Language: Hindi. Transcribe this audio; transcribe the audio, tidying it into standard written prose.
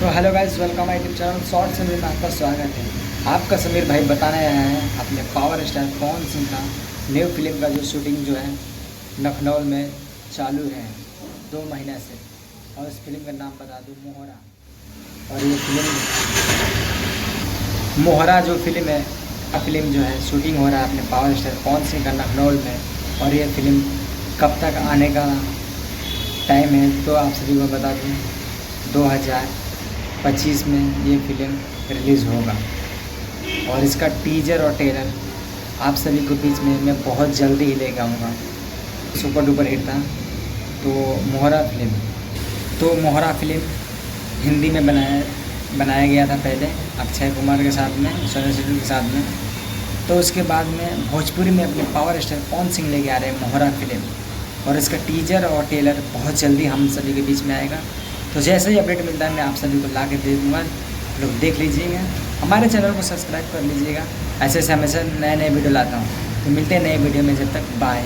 तो hello guys, welcome my YouTube channel short Sameer में आपका स्वागत है। आपका समीर भाई बताने आया है अपने पावर स्टार पवन सिंह का न्यू फिल्म का जो शूटिंग जो है लखनऊ में चालू है 2 महीने से। और इस फिल्म का नाम बता दूँ, मोहरा। और ये फिल्म मोहरा जो फिल्म है, फिल्म जो है शूटिंग हो रहा है अपने पावर स्टार पवन सिंह का लखनऊ में। और ये फिल्म कब तक आने का टाइम है तो आप सभी को बता दूँ, 2025 में ये फिल्म रिलीज़ होगा। और इसका टीजर और ट्रेलर आप सभी को बीच में मैं बहुत जल्दी ही लेकर आऊँगा। सुपर डुपर हिट था तो मोहरा फिल्म हिंदी में बनाया गया था पहले अक्षय कुमार के साथ में, सोनू सूद के साथ में। तो उसके बाद में भोजपुरी में अपने पावर स्टार पवन सिंह लेके आ रहे हैं मोहरा फिल्म। और इसका टीजर और ट्रेलर बहुत जल्दी हम सभी के बीच में आएगा। तो जैसे ही अपडेट मिलता है मैं आप सभी को ला के दे दूँगा, लोग देख लीजिएगा। हमारे चैनल को सब्सक्राइब कर लीजिएगा, ऐसे हमेशा नए वीडियो लाता हूँ। तो मिलते हैं नए वीडियो में, जब तक बाय।